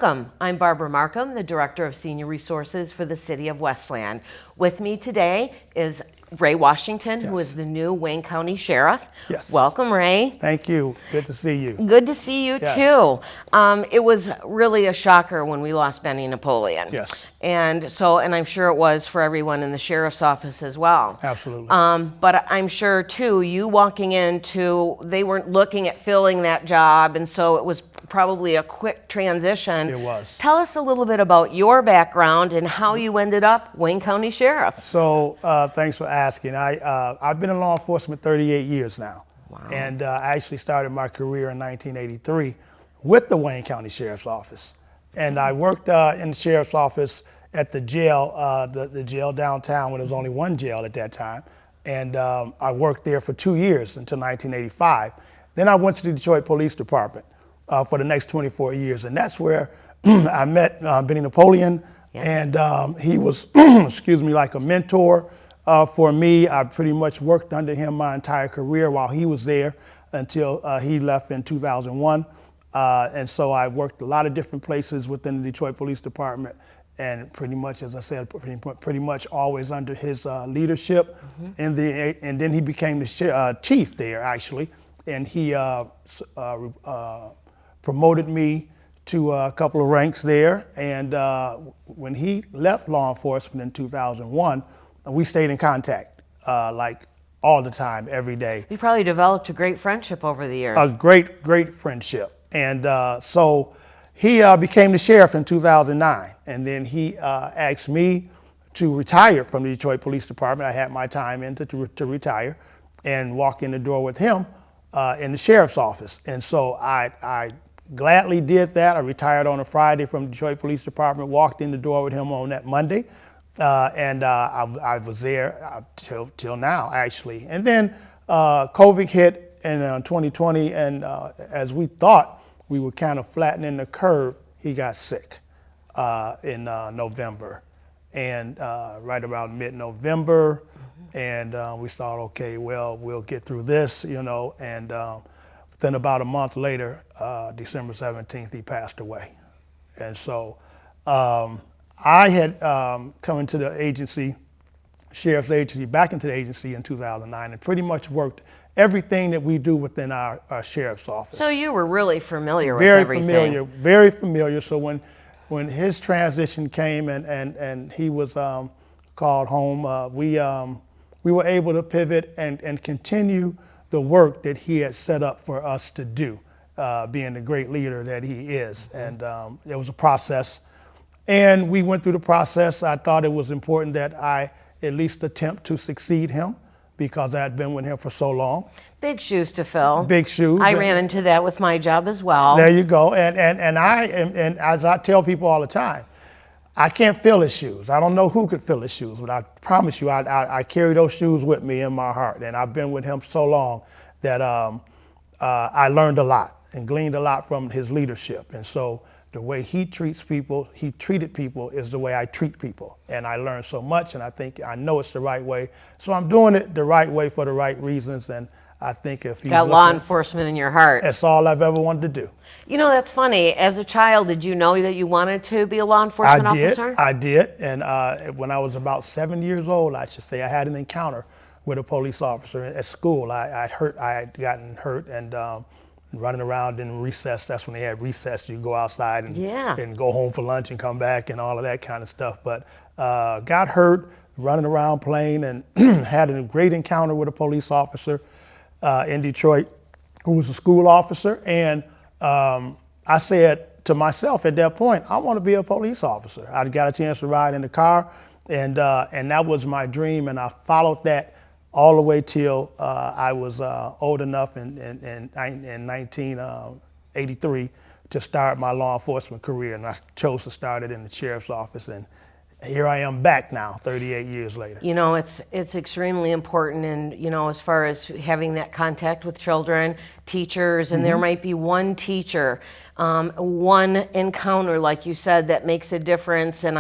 Welcome. I'm Barbara Marcum, the Director of Senior Resources for the City of Westland. With me today is Ray Washington, who is the new Wayne County Sheriff. Yes. Welcome, Ray. Thank you. Good to see you. Good to see you, too. It was really a shocker when we lost Benny Napoleon. Yes. And I'm sure it was for everyone in the sheriff's office as well. Absolutely. But I'm sure, too, you walking into, they weren't looking at filling that job, and so it was probably a quick transition. It was. Tell us a little bit about your background and how you ended up Wayne County Sheriff. So thanks for asking. I've been in law enforcement 38 years now. Wow. And I actually started my career in 1983 with the Wayne County Sheriff's Office. And I worked in the Sheriff's Office at the jail, the jail downtown, when there was only one jail at that time. And I worked there for 2 years until 1985. Then I went to the Detroit Police Department for the next 24 years. And that's where I met Benny Napoleon. And he was, excuse me, like a mentor for me. I pretty much worked under him my entire career while he was there until he left in 2001. And so I worked a lot of different places within the Detroit Police Department, and pretty much, as I said, pretty much always under his leadership. And then he became the chief there, actually, and he promoted me to a couple of ranks there. And when he left law enforcement in 2001, we stayed in contact, like all the time, every day. You probably developed a great friendship over the years. A great friendship. And so he became the sheriff in 2009. And then he asked me to retire from the Detroit Police Department. I had my time in to retire and walk in the door with him in the sheriff's office. And so I gladly did that. I retired on a Friday from the Detroit Police Department, walked in the door with him on that Monday. I was there till now, actually. And then COVID hit in 2020, and as we thought we were kind of flattening the curve, he got sick in November, and right around mid-November, and we thought, okay, well, we'll get through this, you know, and then about a month later, December 17th, he passed away. And so I had come into the agency, sheriff's agency, back into the agency in 2009, and pretty much worked everything that we do within our sheriff's office. So you were really familiar with everything. Very familiar. So when his transition came and he was called home, we were able to pivot and continue the work that he had set up for us to do, being the great leader that he is. And it was a process. And we went through the process. I thought it was important that I at least attempt to succeed him because I had been with him for so long. Big shoes to fill. Big shoes. I ran into that with my job as well. There you go. And as I tell people all the time, I can't fill his shoes. I don't know who could fill his shoes, but I promise you, I carry those shoes with me in my heart. And I've been with him so long that I learned a lot and gleaned a lot from his leadership. And so the way he treats people, he treated people, is the way I treat people. And I learned so much, and I know it's the right way. So I'm doing it the right way for the right reasons. And I think if you got law enforcement in your heart, that's all I've ever wanted to do. You know, that's funny. As a child, did you know that you wanted to be a law enforcement officer? I did. And when I was about 7 years old, I should say, I had an encounter with a police officer at school. I had gotten hurt and running around in recess. That's when they had recess. You go outside and go home for lunch and come back and all of that kind of stuff. But got hurt running around playing and had a great encounter with a police officer in Detroit who was a school officer. And I said to myself at that point, I want to be a police officer. I got a chance to ride in the car, and that was my dream. And I followed that all the way till I was old enough in 1983 to start my law enforcement career. And I chose to start it in the sheriff's office. And here I am back now, 38 years later. You know, it's extremely important, and you know, as far as having that contact with children, teachers, and there might be one teacher, one encounter, like you said, that makes a difference. And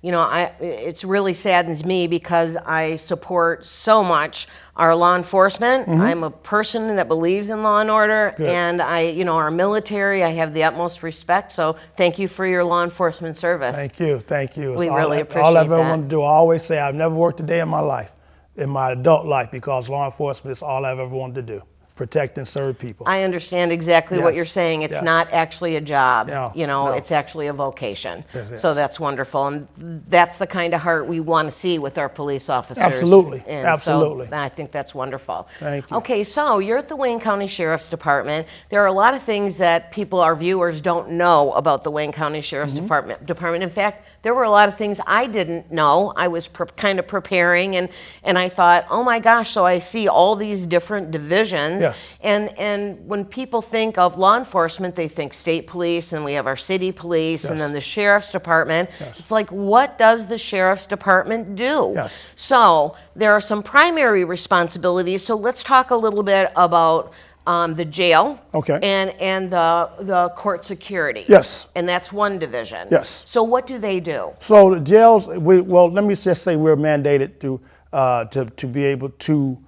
it really saddens me because I support so much our law enforcement. I'm a person that believes in law and order, and our military, I have the utmost respect. So thank you for your law enforcement service. Thank you, thank you. We really appreciate all I've ever that. wanted to do. I always say I've never worked a day in my life, in my adult life, because law enforcement is all I've ever wanted to do. Protect and serve people. I understand exactly what you're saying. It's not actually a job, No. It's actually a vocation. Yes. So that's wonderful. And that's the kind of heart we want to see with our police officers. Absolutely, And absolutely. So I think that's wonderful. Thank you. Okay, so you're at the Wayne County Sheriff's Department. There are a lot of things that people, our viewers, don't know about the Wayne County Sheriff's Department. In fact, there were a lot of things I didn't know. I was kind of preparing, and I thought, oh my gosh, so I see all these different divisions. Yes. And when people think of law enforcement, they think state police, and we have our city police, and then the sheriff's department. It's like, what does the sheriff's department do? Yes. So there are some primary responsibilities. So let's talk a little bit about the jail, and the court security. Yes. And that's one division. Yes. So what do they do? So the jails, well, let me just say we're mandated to be able to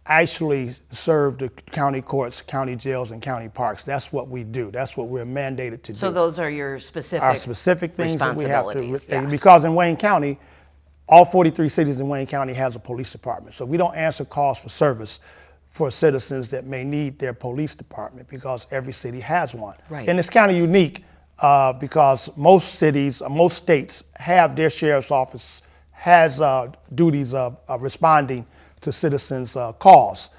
actually serve the county courts, county jails, and county parks. That's what we do. That's what we're mandated to do. So those are your specific Our specific things that we have to, responsibilities, because in Wayne County, all 43 cities in Wayne County has a police department. So we don't answer calls for service for citizens that may need their police department, because every city has one. Right. And it's kind of unique because most cities, most states have their sheriff's office has duties of responding to citizens' calls.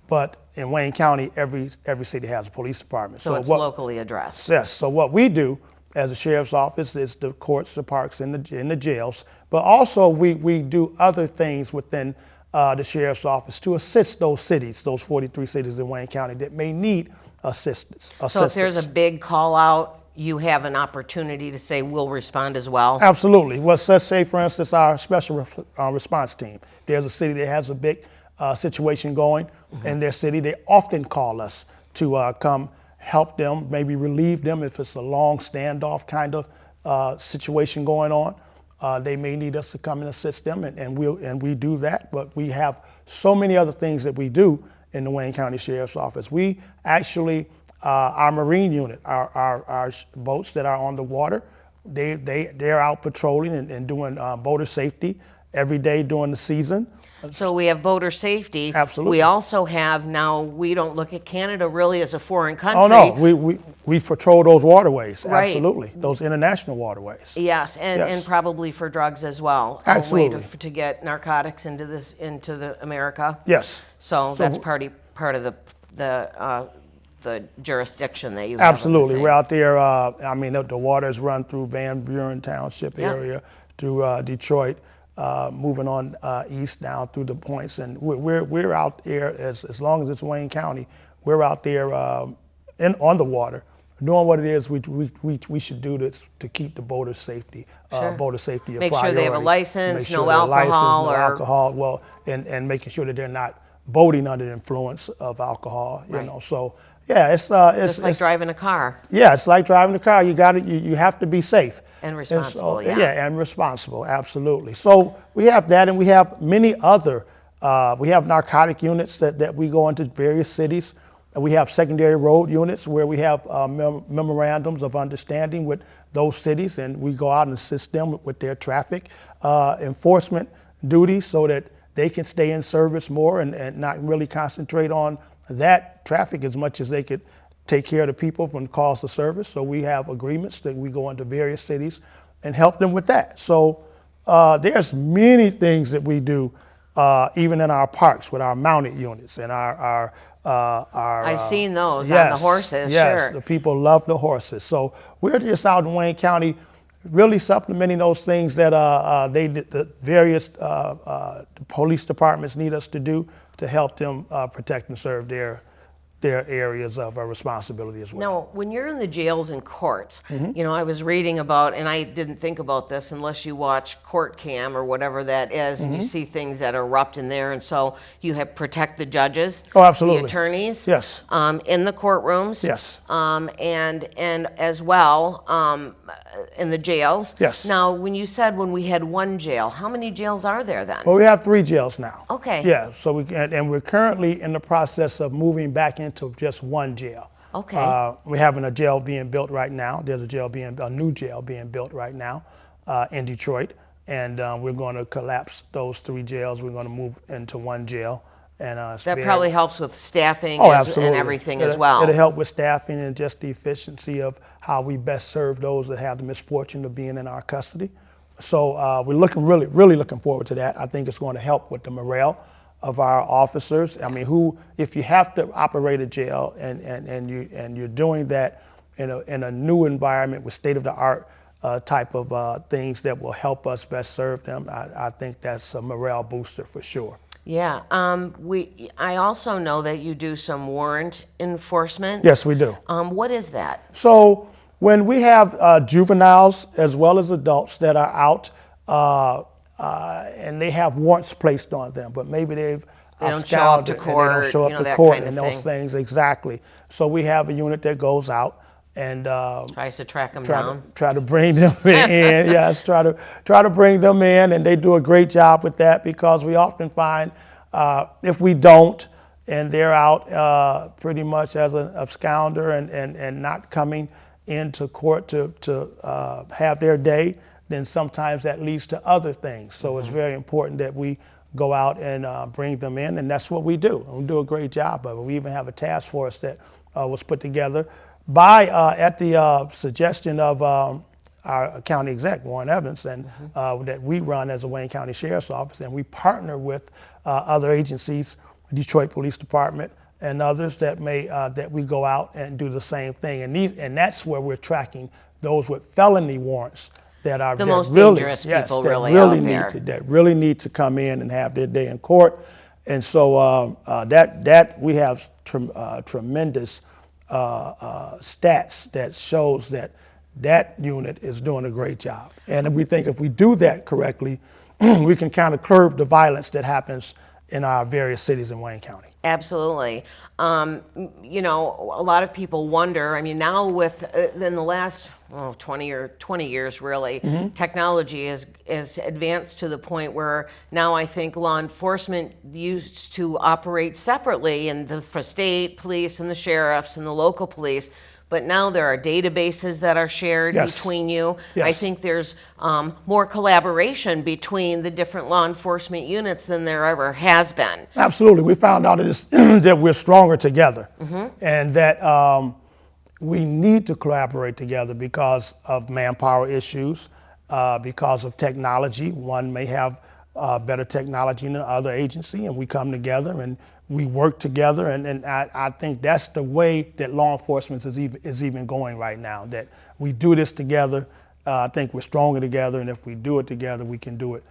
But in Wayne County, every city has a police department. So it's locally addressed. Yes. So what we do as a sheriff's office is the courts, the parks, and the jails. But also we do other things within the sheriff's office to assist those cities, those 43 cities in Wayne County that may need assistance. So if there's a big call out, you have an opportunity to say, we'll respond as well? Absolutely. Well, let's say, for instance, our special response team. There's a city that has a big situation going in their city. They often call us to come help them, maybe relieve them if it's a long standoff kind of situation going on. They may need us to come and assist them, and we do that. But we have so many other things that we do in the Wayne County Sheriff's Office. We actually, our Marine unit, our boats that are on the water, they're out patrolling and doing boater safety every day during the season. So we have boater safety. Absolutely. We also have now, we don't look at Canada really as a foreign country. Oh no, we patrol those waterways. Right. Absolutely, those international waterways. Yes, and probably for drugs as well. Absolutely. A way to get narcotics into the America. Yes. So that's part of the jurisdiction that you have. Absolutely. We're out there, the waters run through Van Buren Township area, through Detroit, moving on east down through the points. And we're out there, as long as it's Wayne County, we're out there on the water, doing what it is we should do to keep the boater safety, boater safety a priority. Make sure they have a license, Make sure no they're alcohol. licensed, no alcohol, well, and making sure that they're not boating under the influence of alcohol, you know. So yeah, it's Just like driving a car. Yeah, it's like driving a car. You have to be safe And responsible, and responsible, absolutely. So we have that, and we have many other. We have narcotic units that we go into various cities. And we have secondary road units where we have memorandums of understanding with those cities, and we go out and assist them with their traffic enforcement duties so that they can stay in service more and not really concentrate on that traffic as much as they could take care of the people from calls to service. So we have agreements that we go into various cities and help them with that. So there's many things that we do, even in our parks with our mounted units and our I've seen those yes, on the horses, yes, sure. The people love the horses. So we're just out in Wayne County really supplementing those things that the various police departments need us to do to help them protect and serve their their areas of responsibility as well. Now, when you're in the jails and courts, you know, I was reading about, and I didn't think about this unless you watch Court Cam or whatever that is, and you see things that erupt in there, and so you have protect the judges, Oh, absolutely. the attorneys, Yes. in the courtrooms, Yes. and as well in the jails. Yes. Now, when you said when we had one jail, how many jails are there then? Well, we have 3 jails now. Okay. Yeah, so and we're currently in the process of moving back into just 1 jail. Okay. We're having a jail being built right now. There's a new jail being built right now in Detroit, and we're going to collapse those 3 jails. We're going to move into 1 jail. And That probably helps with staffing Oh, and absolutely. everything as well. It'll help with staffing and just the efficiency of how we best serve those that have the misfortune of being in our custody. So we're really looking forward to that. I think it's going to help with the morale of our officers. I mean, if you have to operate a jail and you're doing that in a new environment with state-of-the-art type of things that will help us best serve them, I think that's a morale booster for sure. Yeah. I also know that you do some warrant enforcement. Yes, we do. What is that? So when we have juveniles as well as adults that are out and they have warrants placed on them, but maybe they don't show up to court, and they don't show up to that court kind of and those thing. things, exactly. So we have a unit that goes out and Tries to track them down. try to bring them in. Yes, try to bring them in, and they do a great job with that because we often find if we don't, and they're out pretty much as an absconder and not coming into court to have their day, then sometimes that leads to other things. So it's very important that we go out and bring them in, and that's what we do. And we do a great job of it. We even have a task force that was put together by at the suggestion of our county exec, Warren Evans, and that we run as a Wayne County Sheriff's Office, and we partner with other agencies, Detroit Police Department, and others that we go out and do the same thing. And that's where we're tracking those with felony warrants that are The most dangerous people really out there. That really need to come in and have their day in court. And so that we have tremendous stats that shows that unit is doing a great job. And we think if we do that correctly, we can kind of curb the violence that happens in our various cities in Wayne County. Absolutely. You know, a lot of people wonder, I mean, now with, in the last 20 years really, technology is advanced to the point where now I think law enforcement used to operate separately for state police and the sheriffs and the local police. But now there are databases that are shared between you. Yes. I think there's more collaboration between the different law enforcement units than there ever has been. Absolutely. We found out that we're stronger together and that we need to collaborate together because of manpower issues, because of technology. One may have better technology than other agency, and we come together and we work together, and I think that's the way that law enforcement is even going right now, that we do this together. I think we're stronger together, and if we do it together, we can do it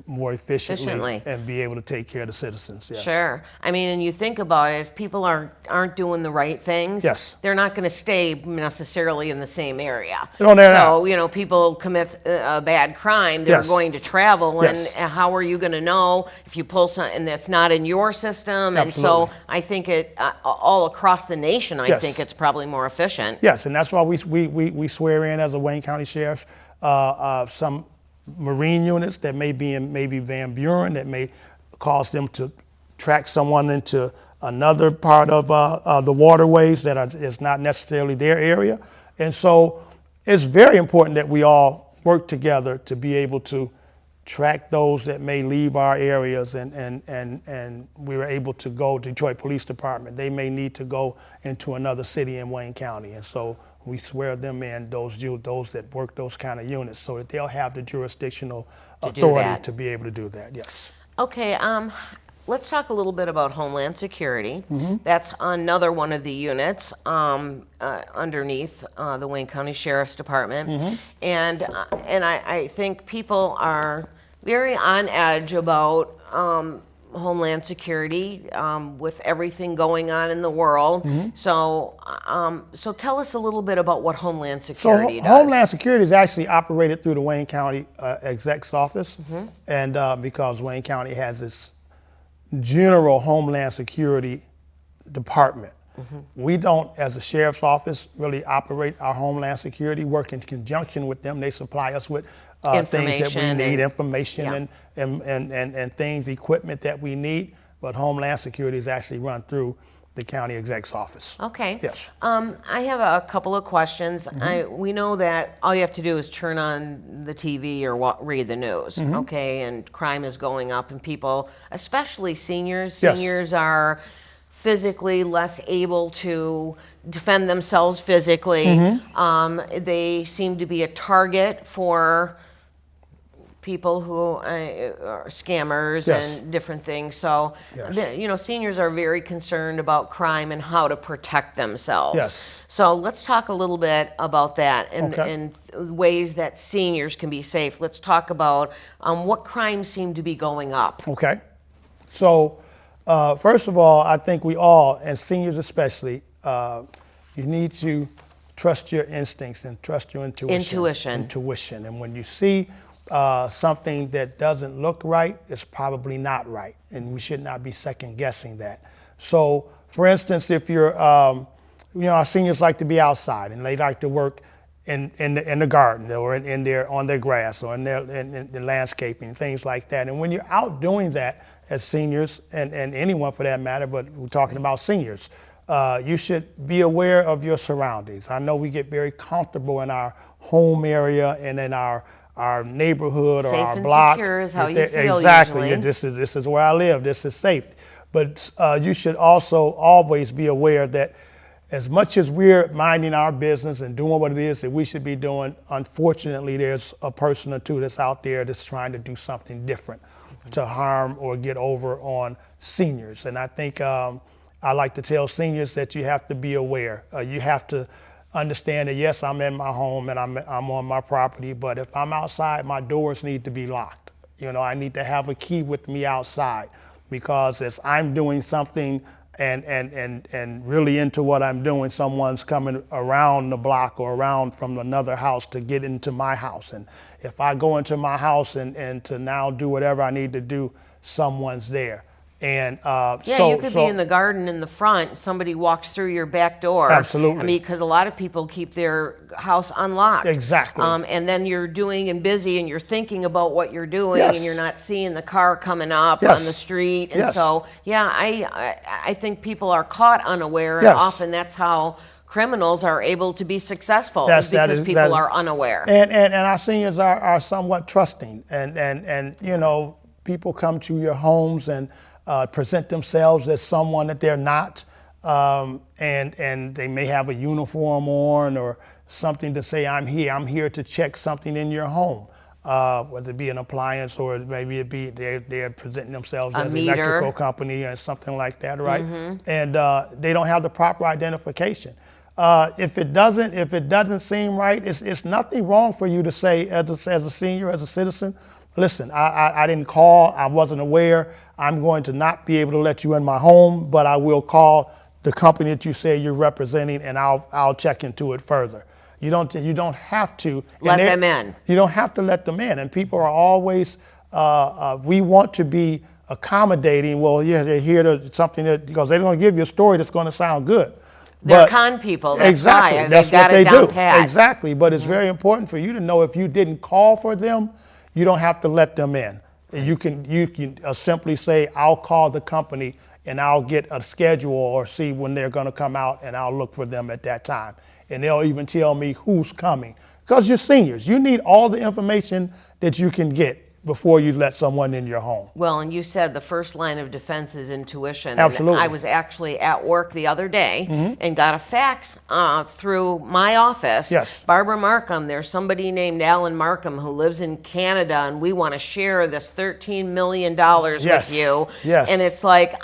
more efficiently and be able to take care of the citizens. Yes. Sure. I mean, and you think about it, if people aren't doing the right things, they're not going to stay necessarily in the same area. So, you know, people commit a bad crime, they're going to travel, and how are you going to know if you pull something that's not in your system? And so I think it, all across the nation, I think it's probably more efficient. Yes, and that's why we swear in as a Wayne County Sheriff some Marine units that may be in maybe Van Buren, that may cause them to track someone into another part of the waterways that is not necessarily their area. And so it's very important that we all work together to be able to track those that may leave our areas, and we were able to go to Detroit Police Department. They may need to go into another city in Wayne County, and so we swear them in, those that work those kind of units, so that they'll have the jurisdictional authority to be able to do that. Yes. Okay. Let's talk a little bit about Homeland Security. That's another one of the units underneath the Wayne County Sheriff's Department. And I think people are very on edge about Homeland Security with everything going on in the world. So tell us a little bit about what Homeland Security does. Homeland Security is actually operated through the Wayne County Exec's office, and because Wayne County has this general Homeland Security department. We don't, as a sheriff's office, really operate our Homeland Security, work in conjunction with them. They supply us with things that we need, information and things, equipment that we need. But Homeland Security is actually run through the county exec's office. Okay. Yes. I have a couple of questions. We know that all you have to do is turn on the TV or read the news, okay, and crime is going up, and people, especially seniors, are physically less able to defend themselves physically. They seem to be a target for people who are scammers and different things. So, seniors are very concerned about crime and how to protect themselves. So let's talk a little bit about that and ways that seniors can be safe. Let's talk about what crimes seem to be going up. Okay. So, first of all, I think we all, and seniors especially, you need to trust your instincts and trust your intuition. And when you see something that doesn't look right, it's probably not right, and we should not be second guessing that. So, for instance, if you're, our seniors like to be outside and they like to work in the garden or on their grass or in the landscaping, things like that. And when you're out doing that as seniors, and anyone for that matter, but we're talking about seniors, you should be aware of your surroundings. I know we get very comfortable in our home area and in our neighborhood or our block. Safe and secure is how you feel exactly. usually. This is where I live. This is safe. But you should also always be aware that as much as we're minding our business and doing what it is that we should be doing, unfortunately, there's a person or two that's out there that's trying to do something different to harm or get over on seniors. And I think I like to tell seniors that you have to be aware. You have to understand that, yes, I'm in my home and I'm on my property, but if I'm outside, my doors need to be locked. I need to have a key with me outside, because as I'm doing something and really into what I'm doing, someone's coming around the block or around from another house to get into my house. And if I go into my house and to now do whatever I need to do, someone's there. And you could be in the garden in the front, somebody walks through your back door. Absolutely. I mean, because a lot of people keep their house unlocked. Exactly. And then you're doing and busy and you're thinking about what you're doing and you're not seeing the car coming up on the street. And so, I think people are caught unaware, and often that's how criminals are able to be successful, because people are unaware. And our seniors are somewhat trusting, and people come to your homes and present themselves as someone that they're not, and they may have a uniform on or something to say, I'm here to check something in your home, whether it be an appliance or maybe it be they're presenting themselves as an electrical company or something like that, right? And they don't have the proper identification. If it doesn't seem right, it's nothing wrong for you to say as a senior, as a citizen, listen, I didn't call, I wasn't aware, I'm going to not be able to let you in my home, but I will call the company that you say you're representing, and I'll check into it further. You don't have to let them in. You don't have to let them in, and people are always, we want to be accommodating. Well, they're here to something because they're going to give you a story that's going to sound good. They're con people. That's why. That's got what they it down do. pat. Exactly. But it's very important for you to know, if you didn't call for them, you don't have to let them in. You can simply say, I'll call the company and I'll get a schedule or see when they're going to come out, and I'll look for them at that time. And they'll even tell me who's coming. Because you're seniors. You need all the information that you can get before you let someone in your home. Well, and you said the first line of defense is intuition. Absolutely. And I was actually at work the other day and got a fax through my office. Yes. Barbara Marcum, there's somebody named Alan Marcum who lives in Canada, and we want to share this $13 million with you. Yes. And it's like,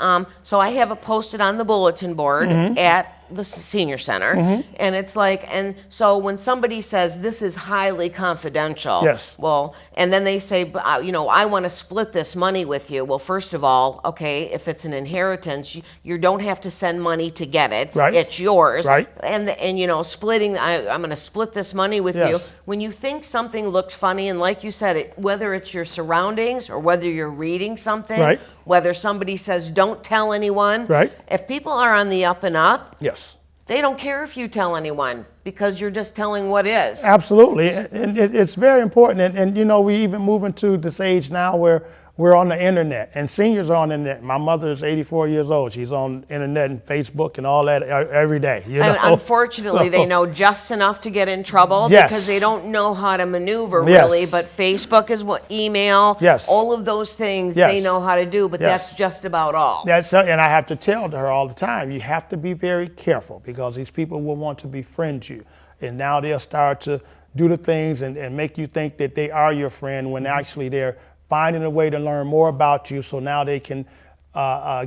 so I have it posted on the bulletin board at the senior center, and it's like, and so when somebody says this is highly confidential, Yes. well, and then they say, you know, I want to split this money with you. Well, first of all, okay, if it's an inheritance, you don't have to send money to get it. Right. It's yours. Right. And you know, splitting, I'm going to split this money with you. Yes. When you think something looks funny, and like you said, whether it's your surroundings or whether you're reading something, Right. whether somebody says don't tell anyone, Right. if people are on the up and up, Yes. they don't care if you tell anyone because you're just telling what is. Absolutely, and it's very important. And you know, we even moving to this age now where we're on the internet, and seniors are on the internet. My mother is 84 years old. She's on internet and Facebook and all that every day. You know? And unfortunately, they know just enough to get in trouble Yes. because they don't know how to maneuver Yes. really. But Facebook is what, email, Yes. all of those things Yes. they know how to do, but Yes. that's just about all. And I have to tell her all the time, you have to be very careful because these people will want to befriend you. And now they'll start to do the things and make you think that they are your friend when actually they're finding a way to learn more about you. So now they can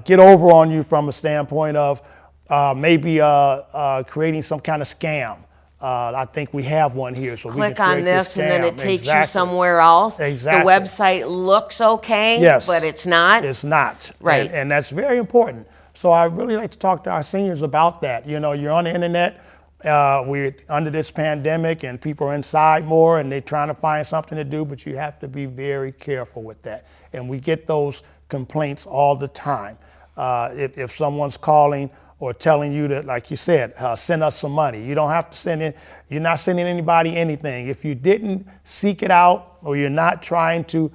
get over on you from a standpoint of maybe creating some kind of scam. I think we have one here. So Click we can on create this and then scam. it takes you Exactly. somewhere else. Exactly. The website looks okay, Yes. but it's not. It's not. Right. And that's very important. So I really like to talk to our seniors about that. You know, you're on the internet. We're under this pandemic and people are inside more and they're trying to find something to do, but you have to be very careful with that. And we get those complaints all the time. If someone's calling or telling you that, like you said, send us some money, you don't have to send it. You're not sending anybody anything. If you didn't seek it out or you're not trying to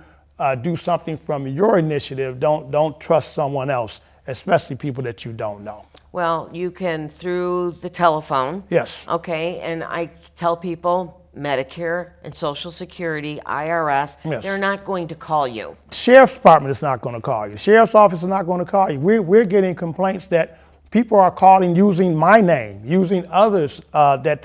do something from your initiative, don't trust someone else, especially people that you don't know. Well, you can through the telephone. Yes. Okay, and I tell people Medicare and Social Security, IRS, Yes. they're not going to call you. Sheriff's Department is not going to call you. Sheriff's Office is not going to call you. We're getting complaints that people are calling using my name, using others that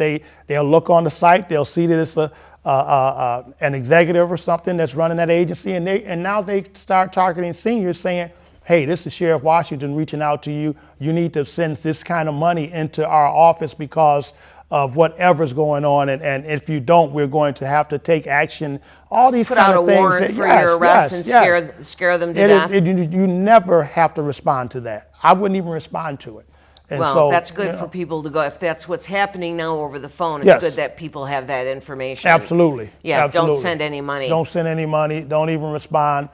they'll look on the site, they'll see that it's an executive or something that's running that agency, and now they start targeting seniors saying, hey, this is Sheriff Washington reaching out to you. You need to send this kind of money into our office because of whatever's going on. And if you don't, we're going to have to take action. All these Put kind out a of things. warrant for your arrest and scare them to death. You never have to respond to that. I wouldn't even respond to it. And Well, so, that's good you know, for people to go. If that's what's happening now over the phone, it's Yes. good that people have that information. Absolutely. Yeah, Absolutely. don't send any money. Don't send any money. Don't even respond.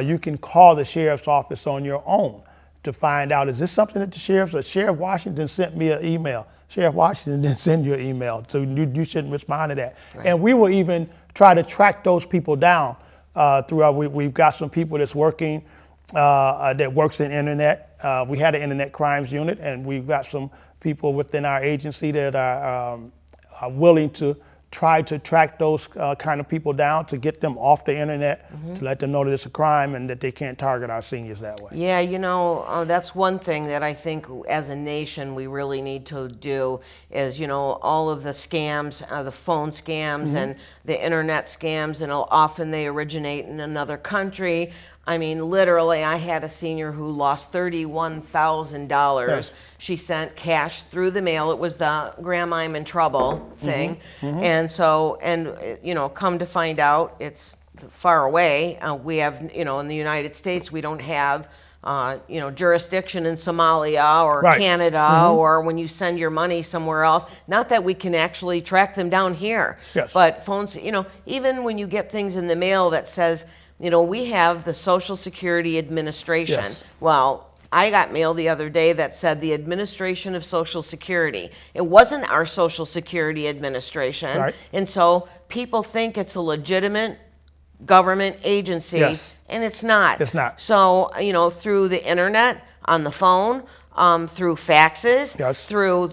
You can call the sheriff's office on your own to find out, is this something that Sheriff Washington sent me an email. Sheriff Washington didn't send you an email, so you shouldn't respond to that. Right. And we will even try to track those people down we've got some people that's working, that works in internet. We had an internet crimes unit, and we've got some people within our agency that are willing to try to track those kind of people down to get them off the internet, to let them know that it's a crime and that they can't target our seniors that way. Yeah, you know, that's one thing that I think as a nation we really need to do is, you know, all of the scams, the phone scams and the internet scams, and often they originate in another country. I mean, literally, I had a senior who lost $31,000. Yes. She sent cash through the mail. It was the grandma, I'm in trouble thing. And so, you know, come to find out, it's far away. We have, you know, in the United States, we don't have, you know, jurisdiction in Somalia or Right. Canada, or when you send your money somewhere else. Not that we can actually track them down here. Yes. But phones, you know, even when you get things in the mail that says, you know, we have the Social Security Administration. Yes. Well, I got mail the other day that said the Administration of Social Security. It wasn't our Social Security Administration. Right. And so people think it's a legitimate government agency, Yes. and it's not. It's not. So, you know, through the internet, on the phone, through faxes, Yes. through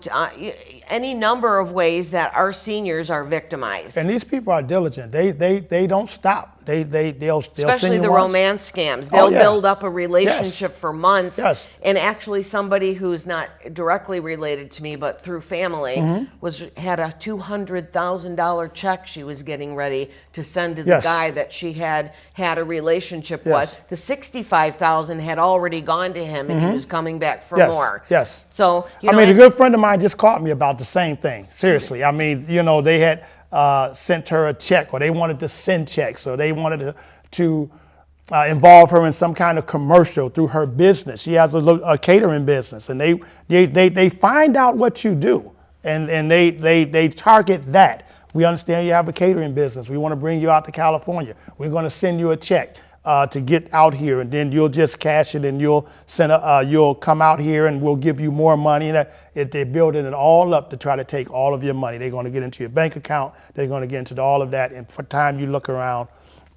any number of ways that our seniors are victimized. And these people are diligent. They don't stop. They'll Especially send you the once. romance scams. They'll yeah. build up a relationship for months. Yes. And actually somebody who's not directly related to me, but through family, had a $200,000 check she was getting ready to send to the Yes. guy that she had a relationship Yes. with. The $65,000 had already gone to him, and he was coming back for Yes. more. Yes. So, I mean, a good friend of mine just called me about the same thing. Seriously. I mean, they had sent her a check, or they wanted to send checks, or they wanted to involve her in some kind of commercial through her business. She has a catering business, and they find out what you do, and they target that. We understand you have a catering business. We want to bring you out to California. We're going to send you a check to get out here, and then you'll just cash it, and you'll come out here, and we'll give you more money. And they're building it all up to try to take all of your money. They're going to get into your bank account. They're going to get into all of that, and for time you look around,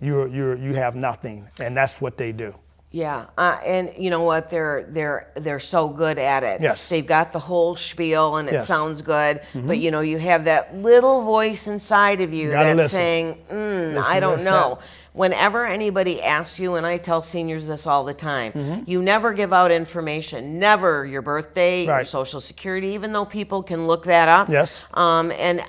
you have nothing, and that's what they do. Yeah, and you know what? They're so good at it. Yes. They've got the whole spiel, and it Yes. sounds good. But you have that little voice inside of you Gotta that's listen. saying, "I don't know." Whenever anybody asks you, and I tell seniors this all the time, you never give out information. Never your birthday, your Right. social security, even though people can look that up. Yes. And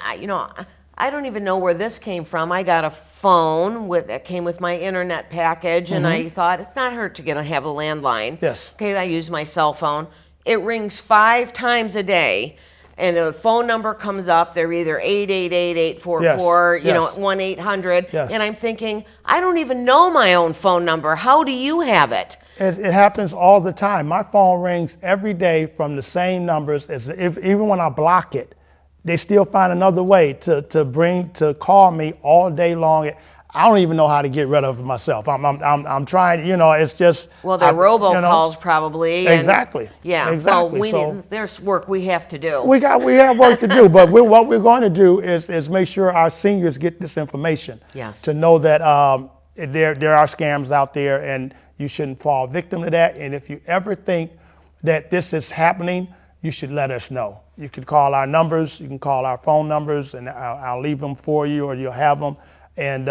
I don't even know where this came from. I got a phone that came with my internet package, and I thought it's not hurt to have a landline. Yes. Okay, I use my cell phone. It rings 5 times a day, and a phone number comes up. They're either 888-844, Yes. 1-800, Yes. and I'm thinking, I don't even know my own phone number. How do you have it? It happens all the time. My phone rings every day from the same numbers. Even when I block it, they still find another way to call me all day long. I don't even know how to get rid of it myself. I'm trying. It's just. Well, they're robocalls probably. And Exactly. yeah. Exactly. Well, there's work we have to do. We have work to do, but what we're going to do is make sure our seniors get this information. Yes. To know that there are scams out there, and you shouldn't fall victim to that. And if you ever think that this is happening, you should let us know. You can call our numbers. You can call our phone numbers, and I'll leave them for you, or you'll have them. And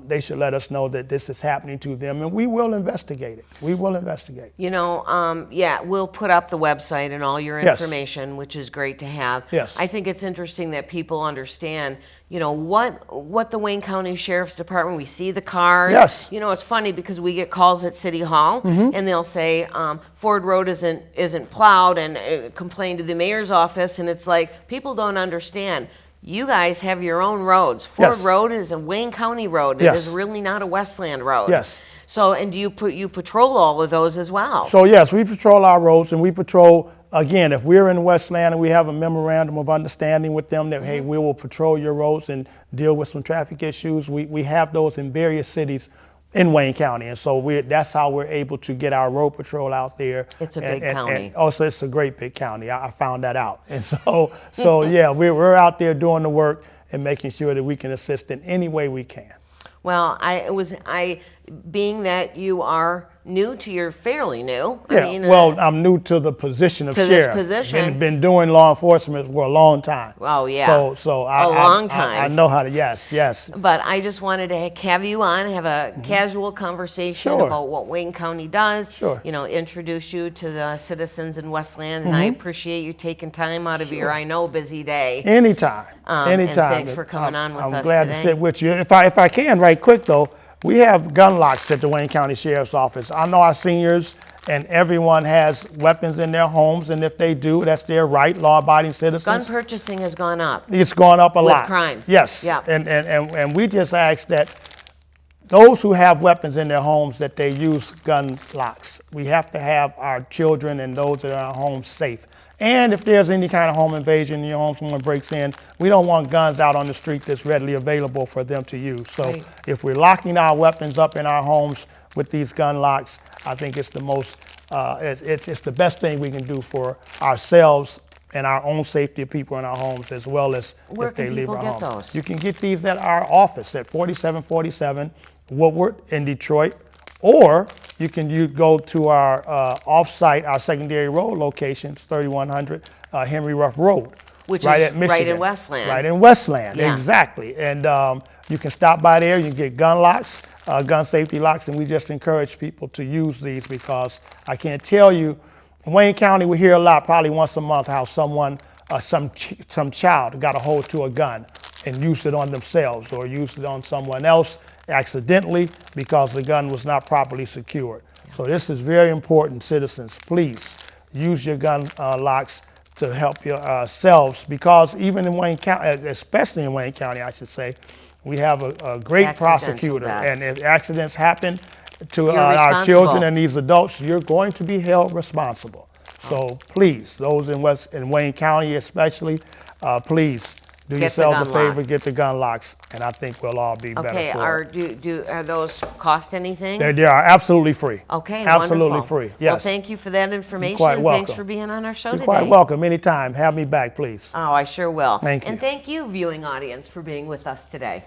they should let us know that this is happening to them, and we will investigate it. We will investigate. We'll put up the website and all your Yes. information, which is great to have. Yes. I think it's interesting that people understand, what the Wayne County Sheriff's Department, we see the cars. Yes. It's funny because we get calls at City Hall, and they'll say, Ford Road isn't plowed, and complain to the mayor's office, and it's like, people don't understand. You guys have your own roads. Ford Yes. Road is a Wayne County road. Yes. It is really not a Westland road. Yes. So, and do you patrol all of those as well? So yes, we patrol our roads, and we patrol, again, if we're in Westland and we have a memorandum of understanding with them that, hey, we will patrol your roads and deal with some traffic issues, we have those in various cities in Wayne County. And so that's how we're able to get our road patrol out there. It's a big county. And also, it's a great big county. I found that out. And so yeah, we're out there doing the work and making sure that we can assist in any way we can. Well, being that you are fairly new. I'm new to the position of sheriff. This position. Been doing law enforcement for a long time. Oh, yeah. So long time. I know how to, yes. But I just wanted to have you on, have a casual conversation Sure. about what Wayne County does. Sure. Introduce you to the citizens in Westland, and I appreciate you taking time out of your, busy day. Anytime. And thanks for coming on with us I'm glad today. to sit with you. If I can, right quick though, we have gun locks at the Wayne County Sheriff's Office. I know our seniors and everyone has weapons in their homes, and if they do, that's their right, law-abiding citizens. Gun purchasing has gone up. It's gone up a lot. With crime. Yes. Yeah. And we just ask that those who have weapons in their homes, that they use gun locks. We have to have our children and those that are in our homes safe. And if there's any kind of home invasion in your home, someone breaks in, we don't want guns out on the street that's readily available for them to use. So Right. if we're locking our weapons up in our homes with these gun locks, I think it's the most, it's the best thing we can do for ourselves and our own safety of people in our homes, as well as Where if they can leave people our get home. those? You can get these at our office at 4747 Woodward in Detroit, or you can go to our off-site, our secondary road locations, 3100 Henry Ruff Road. Which right is at Michigan. right in Westland. Right in Westland, Yeah. exactly. And you can stop by there, you can get gun locks. gun safety locks, and we just encourage people to use these because I can't tell you, in Wayne County we hear a lot, probably once a month, how someone, some child got a hold to a gun and used it on themselves or used it on someone else accidentally because the gun was not properly secured. So this is very important, citizens. Please use your gun locks to help yourselves, because even in Wayne County, especially in Wayne County, I should say, we have a great Accidental prosecutor, deaths. and if accidents happen to You're our responsible. children and these adults, you're going to be held responsible. So please, those in Wayne County especially, please do Get the yourselves a gun favor, lock. get the gun locks, and I think we'll all be better Okay, for it. are those cost anything? They are absolutely free. Okay, absolutely wonderful. free. Yes. Well, thank you for that information. quite and welcome. Thanks for being on our show You're today. quite welcome. Anytime. Have me back, please. Oh, I sure will. Thank you. And thank you, viewing audience, for being with us today.